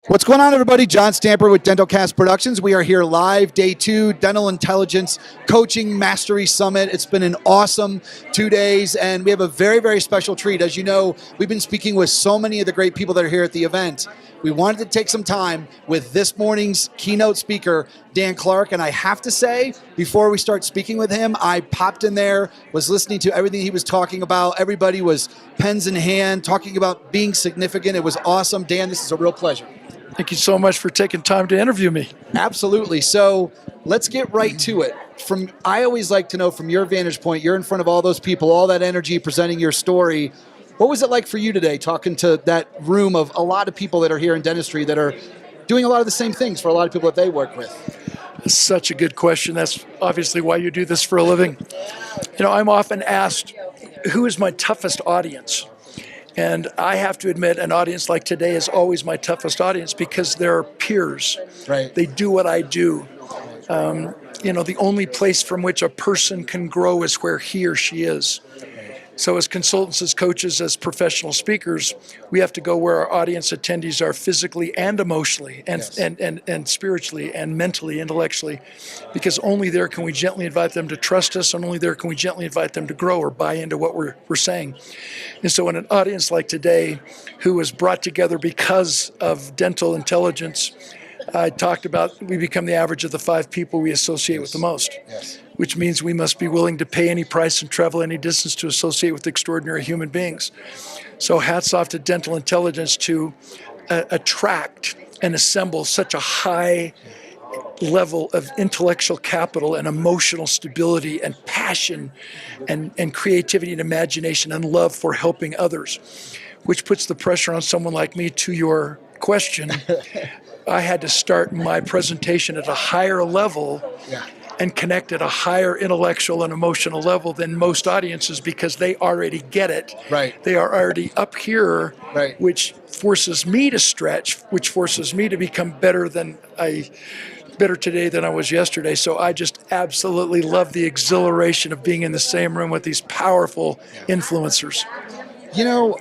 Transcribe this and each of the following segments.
What's going on, everybody? John Stamper with DentalCast Productions. We are here live, day 2, Dental Intelligence Coaching Mastery Summit. It's been an awesome 2 days, and we have a very, very special treat. As you know, we've been speaking with so many of the great people that are here at the event. We wanted to take some time with this morning's keynote speaker, Dan Clark, and I have to say, before we start speaking with him, I popped in there, was listening to everything he was talking about. Everybody was pens in hand, talking about being significant. It was awesome. Dan, this is a real pleasure. Thank you so much for taking time to interview me. Absolutely. So let's get right to it. I always like to know from your vantage point, you're in front of all those people, all that energy, presenting your story. What was it like for you today, talking to that room of a lot of people that are here in dentistry that are doing a lot of the same things for a lot of people that they work with? That's such a good question. That's obviously why you do this for a living. You know, I'm often asked, who is my toughest audience? And I have to admit, an audience like today is always my toughest audience because they're peers. Right. They do what I do. The only place from which a person can grow is where he or she is. So as consultants, as coaches, as professional speakers, we have to go where our audience attendees are physically and emotionally and, Yes. and spiritually and mentally, intellectually, because only there can we gently invite them to trust us, and only there can we gently invite them to grow or buy into what we're saying. And so in an audience like today, who was brought together because of dental intelligence, I talked about we become the average of the 5 people we associate with the most. Yes. Which means we must be willing to pay any price and travel any distance to associate with extraordinary human beings. So hats off to dental intelligence to attract and assemble such a high level of intellectual capital and emotional stability and passion and creativity and imagination and love for helping others, which puts the pressure on someone like me. To your question, I had to start my presentation at a higher level. Yeah. And connect at a higher intellectual and emotional level than most audiences because they already get it. Right. They are already up here, Right. which forces me to stretch, which forces me to become better today than I was yesterday. So I just absolutely love the exhilaration of being in the same room with these powerful influencers. You know,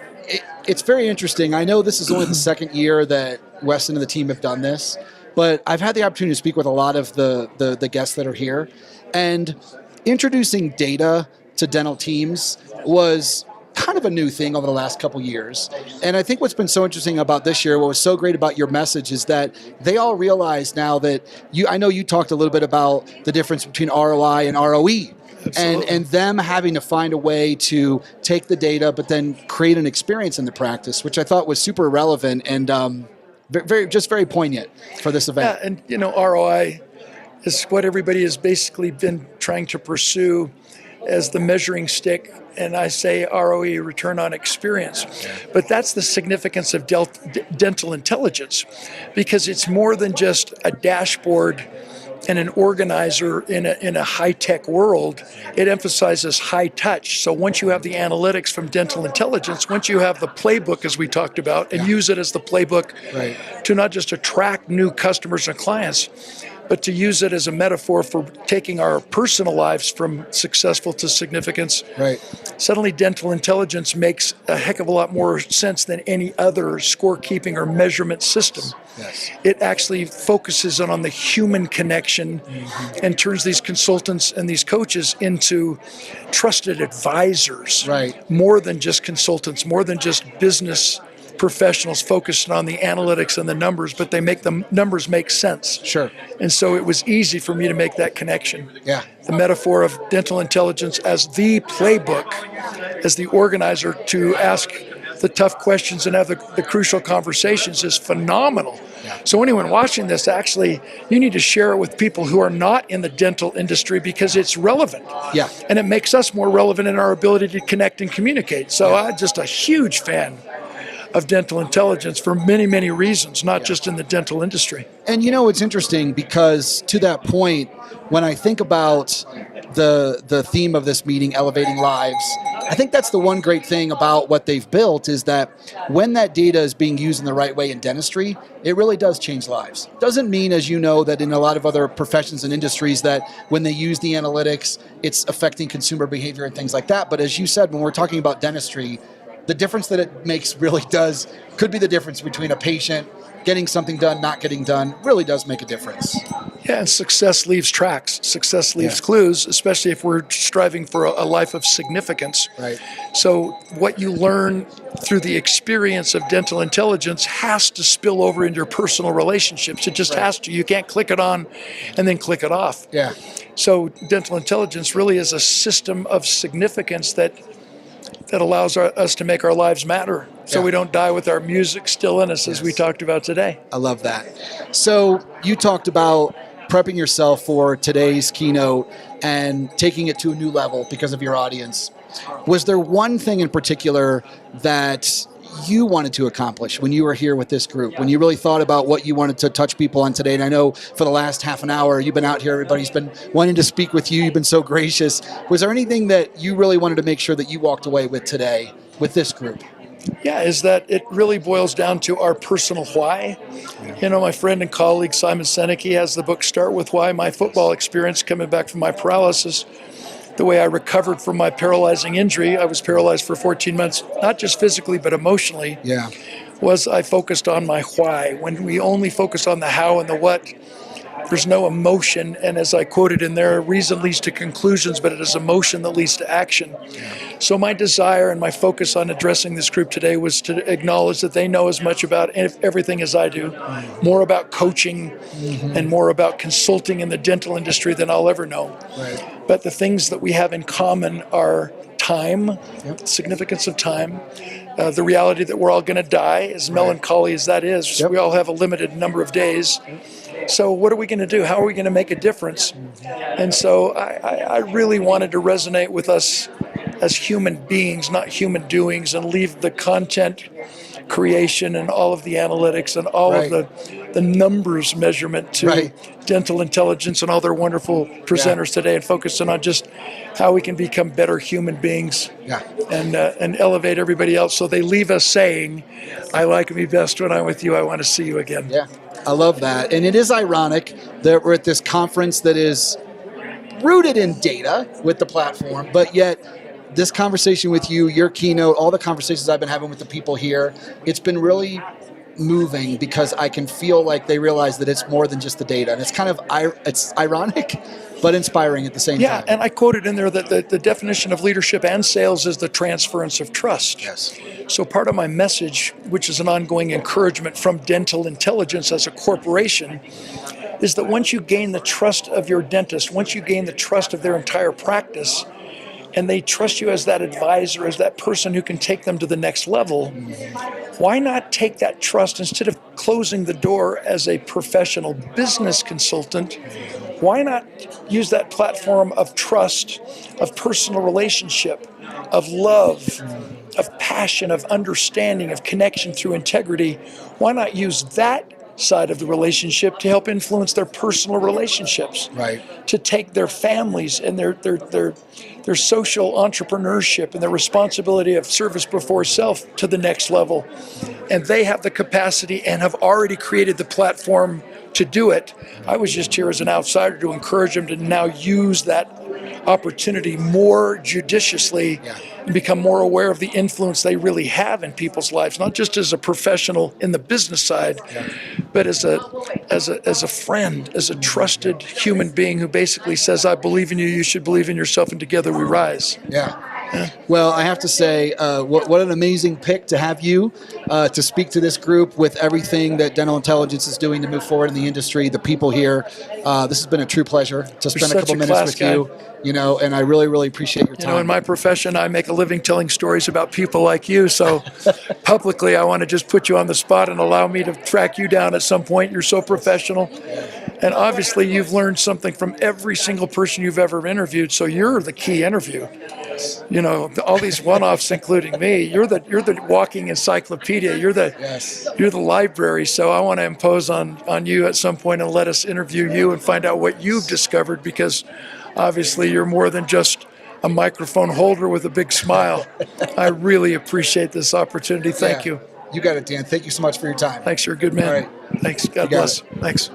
it's very interesting. I know this is only the second year that Weston and the team have done this, but I've had the opportunity to speak with a lot of the guests that are here, and introducing data to dental teams was kind of a new thing over the last couple years. And I think what's been so interesting about this year, what was so great about your message, is that they all realize now that I know you talked a little bit about the difference between ROI and ROE. And them having to find a way to take the data, but then create an experience in the practice, which I thought was super relevant and very poignant for this event. Yeah, and ROI is what everybody has basically been trying to pursue as the measuring stick, and I say ROE, return on experience. But that's the significance of dental intelligence, because it's more than just a dashboard and an organizer in a high-tech world. It emphasizes high touch. So once you have the analytics from dental intelligence, once you have the playbook, as we talked about, and use it as the playbook to not just attract new customers and clients, but to use it as a metaphor for taking our personal lives from successful to significance. Right. Suddenly dental intelligence makes a heck of a lot more sense than any other scorekeeping or measurement system. Yes. It actually focuses on the human connection and turns these consultants and these coaches into trusted advisors. Right. More than just consultants, more than just business professionals focused on the analytics and the numbers, but they make the numbers make sense. Sure. And so it was easy for me to make that connection. Yeah. The metaphor of dental intelligence as the playbook, as the organizer to ask the tough questions and have the crucial conversations is phenomenal. Yeah. So anyone watching this, actually, you need to share it with people who are not in the dental industry because it's relevant. Yeah. And it makes us more relevant in our ability to connect and communicate. So I'm just a huge fan of dental intelligence for many, many reasons, not just in the dental industry. And it's interesting because to that point, when I think about the theme of this meeting, elevating lives, I think that's the one great thing about what they've built is that when that data is being used in the right way in dentistry, it really does change lives. Doesn't mean, as you know, that in a lot of other professions and industries that when they use the analytics, it's affecting consumer behavior and things like that. But as you said, when we're talking about dentistry, the difference that it makes really could be the difference between a patient getting something done, not getting done, really does make a difference. Yeah, and success leaves tracks. Success leaves clues, especially if we're striving for a life of significance. Right. So what you learn through the experience of dental intelligence has to spill over into your personal relationships. It just has to. You can't click it on and then click it off. Yeah. So dental intelligence really is a system of significance that allows us to make our lives matter, so we don't die with our music still in us, as we talked about today. I love that. So you talked about prepping yourself for today's keynote and taking it to a new level because of your audience. Was there one thing in particular that you wanted to accomplish when you were here with this group, when you really thought about what you wanted to touch people on today? And I know for the last half an hour, you've been out here, everybody's been wanting to speak with you. You've been so gracious. Was there anything that you really wanted to make sure that you walked away with today with this group? Yeah, is that it really boils down to our personal why. You know, my friend and colleague Simon Sinek, he has the book Start With Why. My football experience coming back from my paralysis, the way I recovered from my paralyzing injury, I was paralyzed for 14 months, not just physically, but emotionally, was I focused on my why. When we only focus on the how and the what, there's no emotion. And as I quoted in there, reason leads to conclusions, but it is emotion that leads to action. So my desire and my focus on addressing this group today was to acknowledge that they know as much about everything as I do, more about coaching and more about consulting in the dental industry than I'll ever know. But the things that we have in common are time, significance of time, the reality that we're all going to die, as melancholy as that is. We all have a limited number of days. So what are we going to do? How are we going to make a difference? And so I really wanted to resonate with us as human beings, not human doings, and leave the content creation and all of the analytics and all of the numbers measurement to dental intelligence and all their wonderful presenters today, and focusing on just how we can become better human beings and elevate everybody else so they leave us saying, I like me best when I'm with you. I want to see you again. Yeah, I love that. And it is ironic that we're at this conference that is rooted in data with the platform, but yet this conversation with you, your keynote, all the conversations I've been having with the people here, it's been really moving because I can feel like they realize that it's more than just the data. And it's kind of, it's ironic, but inspiring at the same time. Yeah, and I quoted in there that the definition of leadership and sales is the transference of trust. Yes. So part of my message, which is an ongoing encouragement from Dental Intelligence as a corporation, is that once you gain the trust of your dentist, once you gain the trust of their entire practice, and they trust you as that advisor, as that person who can take them to the next level, why not take that trust instead of closing the door as a professional business consultant? Why not use that platform of trust, of personal relationship, of love, of passion, of understanding, of connection through integrity? Why not use that side of the relationship to help influence their personal relationships, to take their families and their social entrepreneurship and their responsibility of service before self to the next level? And they have the capacity and have already created the platform to do it. I was just here as an outsider to encourage them to now use that opportunity more judiciously and become more aware of the influence they really have in people's lives, not just as a professional in the business side, but as a friend, as a trusted human being who basically says, I believe in you, you should believe in yourself, and together we rise. Well, I have to say, what an amazing pick to have you to speak to this group with everything that Dental Intelligence is doing to move forward in the industry, the people here. This has been a true pleasure to spend a couple minutes with you. You know, and I really, really appreciate your time. You know, in my profession, I make a living telling stories about people like you. So publicly, I want to just put you on the spot and allow me to track you down at some point. You're so professional. And obviously, you've learned something from every single person you've ever interviewed. So you're the key interview. You know, all these one-offs, including me, you're the walking encyclopedia. You're the library. So I want to impose on you at some point and let us interview you and find out what you've discovered, because obviously you're more than just a microphone holder with a big smile. I really appreciate this opportunity. Thank you. You got it, Dan. Thank you so much for your time. Thanks. You're a good man. All right. Thanks. God bless. Thanks.